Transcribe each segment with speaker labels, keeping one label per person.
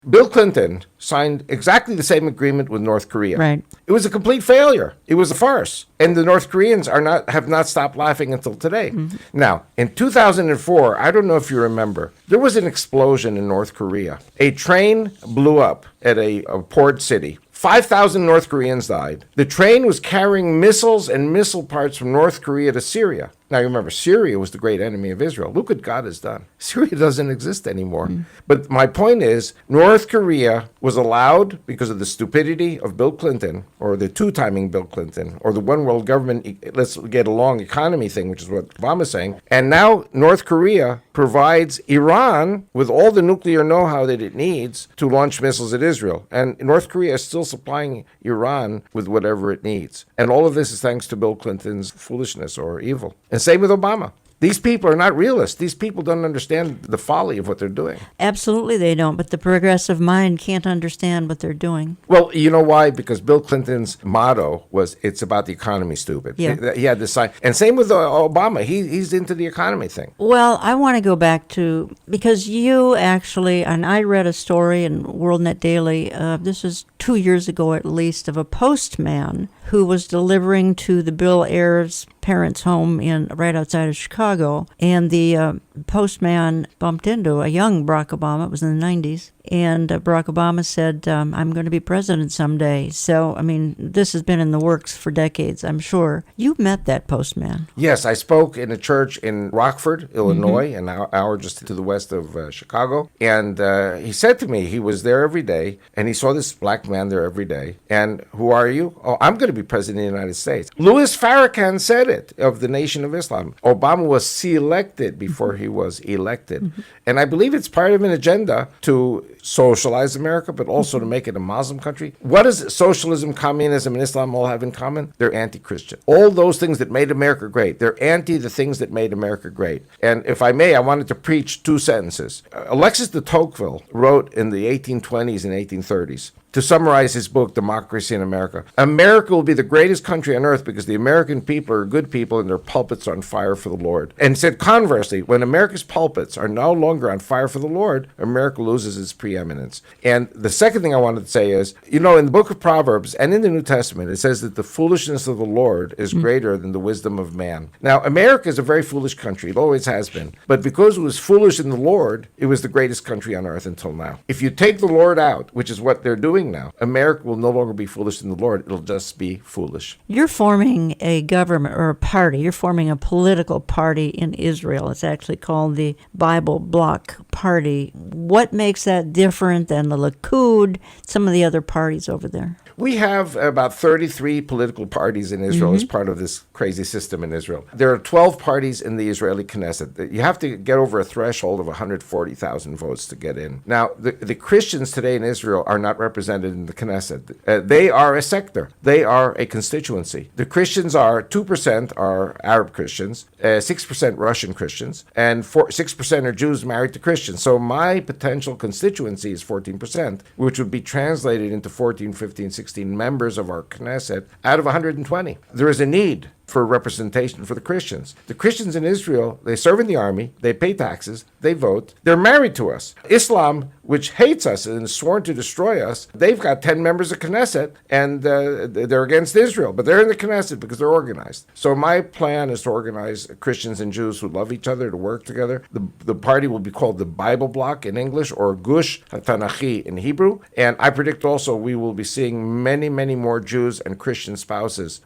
Speaker 1: Bill Clinton signed exactly the same agreement with North Korea.
Speaker 2: Right.
Speaker 1: It was a complete failure. It was a farce. And the North Koreans have not stopped laughing until today. Mm-hmm. Now, in 2004, I don't know if you remember, there was an explosion in North Korea. A train blew up at a port city. 5,000 North Koreans died. The train was carrying missiles and missile parts from North Korea to Syria. Now, you remember, Syria was the great enemy of Israel. Look what God has done. Syria doesn't exist anymore. But my point is, North Korea was allowed, because of the stupidity of Bill Clinton, or the two-timing Bill Clinton, or the one-world government, let's get along economy thing, which is what Obama's saying. And now North Korea provides Iran with all the nuclear know-how that it needs to launch missiles at Israel. And North Korea is still supplying Iran with whatever it needs. And all of this is thanks to Bill Clinton's foolishness or evil. And same with Obama. These people are not realists. These people don't understand the folly of what they're doing.
Speaker 2: Absolutely they don't, but the progressive mind can't understand what they're doing.
Speaker 1: Well, you know why? Because Bill Clinton's motto was, it's about the economy, stupid.
Speaker 2: Yeah.
Speaker 1: He had this sign. And same with Obama. He's into the economy thing.
Speaker 2: Well, I want to go back to, because you actually, and I read a story in WorldNet Daily, this is 2 years ago at least, of a postman who was delivering to the Bill Ayers parents' home right outside of Chicago, and the postman bumped into a young Barack Obama. It was in the 90s. And Barack Obama said, I'm going to be president someday. So, I mean, this has been in the works for decades, I'm sure. You met that postman.
Speaker 1: Yes, I spoke in a church in Rockford, Illinois, an hour just to the west of Chicago. And he said to me, he was there every day, and he saw this black man there every day. And who are you? Oh, I'm going to be president of the United States. Louis Farrakhan said it, of the Nation of Islam. Obama was selected before he was elected. Mm-hmm. And I believe it's part of an agenda to socialize America, but also to make it a Muslim country. What does socialism, communism, and Islam all have in common? They're anti-Christian. All those things that made America great, they're anti the things that made America great. And if I may, I wanted to preach two sentences. Alexis de Tocqueville wrote in the 1820s and 1830s, to summarize his book, Democracy in America, America will be the greatest country on earth because the American people are good people and their pulpits are on fire for the Lord. And said conversely, when America's pulpits are no longer on fire for the Lord, America loses its preeminence. And the second thing I wanted to say is, in the book of Proverbs and in the New Testament, it says that the foolishness of the Lord is greater than the wisdom of man. Now, America is a very foolish country. It always has been. But because it was foolish in the Lord, it was the greatest country on earth until now. If you take the Lord out, which is what they're doing now, America will no longer be foolish in the Lord. It'll just be foolish.
Speaker 2: You're forming a government or a party. You're forming a political party in Israel. It's actually called the Bible Bloc Party. What makes that different than the Likud, some of the other parties over there?
Speaker 1: We have about 33 political parties in Israel as part of this crazy system in Israel. There are 12 parties in the Israeli Knesset. You have to get over a threshold of 140,000 votes to get in. Now, the Christians today in Israel are not represented in the Knesset. They are a sector. They are a constituency. The Christians are 2% are Arab Christians, 6% Russian Christians, and 6% are Jews married to Christians. So my potential constituency is 14%, which would be translated into 14, 15, 16 members of our Knesset out of 120. There is a need for representation for the Christians. The Christians in Israel, they serve in the army, they pay taxes, they vote, they're married to us. Islam, which hates us and is sworn to destroy us, they've got 10 members of Knesset, and they're against Israel, but they're in the Knesset because they're organized. So my plan is to organize Christians and Jews who love each other to work together. The party will be called the Bible Bloc in English, or Gush HaTanachi in Hebrew, and I predict also we will be seeing many, many more Jews and Christian spouses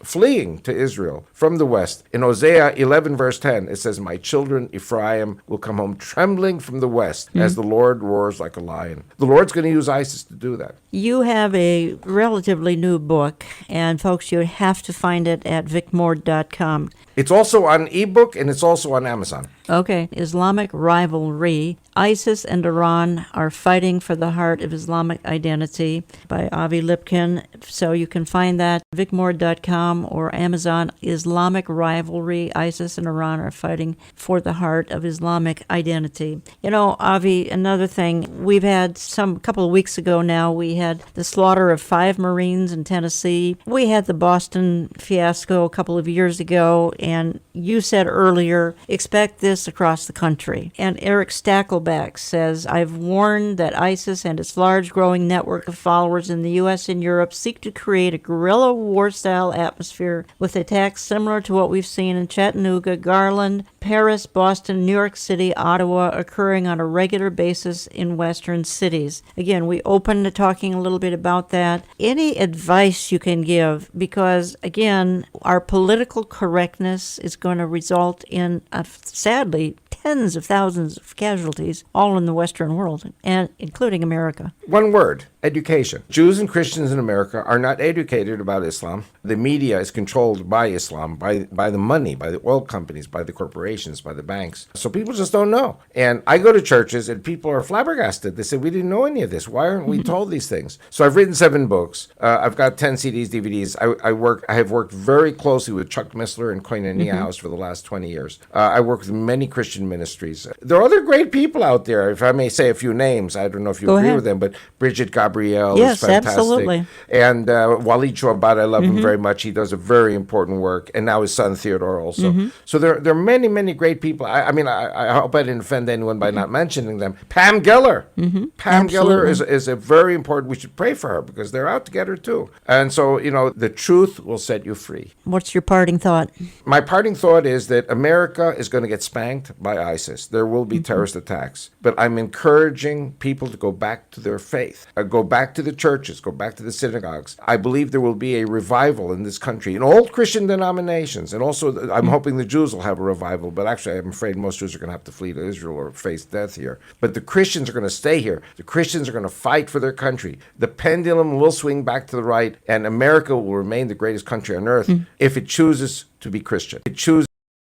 Speaker 1: fleeing to Israel from the west. In Hosea 11 verse 10, it says, my children Ephraim will come home trembling from the west as the Lord roars like a lion. The Lord's going to use ISIS to do that.
Speaker 2: You have a relatively new book, and folks, you have to find it at vicmord.com.
Speaker 1: It's also on ebook and it's also on Amazon.
Speaker 2: Okay. Islamic Rivalry. ISIS and Iran are fighting for the heart of Islamic identity by Avi Lipkin. So you can find that vicmord.com or Amazon. Islamic Rivalry. ISIS and Iran are fighting for the heart of Islamic identity. Avi, another thing, we've had a couple of weeks ago now, we had the slaughter of 5 Marines in Tennessee. We had the Boston fiasco a couple of years ago, And you said earlier, expect this across the country. And Eric Stackelbeck says, I've warned that ISIS and its large growing network of followers in the U.S. and Europe seek to create a guerrilla war-style atmosphere with attacks similar to what we've seen in Chattanooga, Garland, Paris, Boston, New York City, Ottawa, occurring on a regular basis in Western cities. Again, we open to talking a little bit about that. Any advice you can give, because again, our political correctness is going to result in, sadly, tens of thousands of casualties all in the Western world, and including America.
Speaker 1: One word: education. Jews and Christians in America are not educated about Islam. The media is controlled by Islam, by the money, by the oil companies, by the corporations, by the banks. So people just don't know. And I go to churches and people are flabbergasted. They say, we didn't know any of this. Why aren't we told these things? So I've written 7 books. I've got 10 CDs, DVDs. I have worked very closely with Chuck Missler and Koinonia House for the last 20 years. I work with many Christian ministries. There are other great people out there. If I may say a few names, I don't know if you agree with them, but Bridget Gabrielle is fantastic.
Speaker 2: Absolutely.
Speaker 1: And Walid Chouabat, I love him very much. He does a very important work. And now his son Theodore also. So there are many, many great people. I mean, I hope I didn't offend anyone by not mentioning them. Pam Geller. Pam Geller is a very important, we should pray for her because they're out to get her too. And so, the truth will set you free.
Speaker 2: What's your parting thought?
Speaker 1: My parting thought is that America is going to get spanked by ISIS. There will be terrorist attacks. But I'm encouraging people to go back to their faith, go back to the churches, go back to the synagogues. I believe there will be a revival in this country, in all Christian denominations. And also, I'm hoping the Jews will have a revival. But actually, I'm afraid most Jews are going to have to flee to Israel or face death here. But the Christians are going to stay here. The Christians are going to fight for their country. The pendulum will swing back to the right, and America will remain the greatest country on earth if it chooses to be Christian. It chooses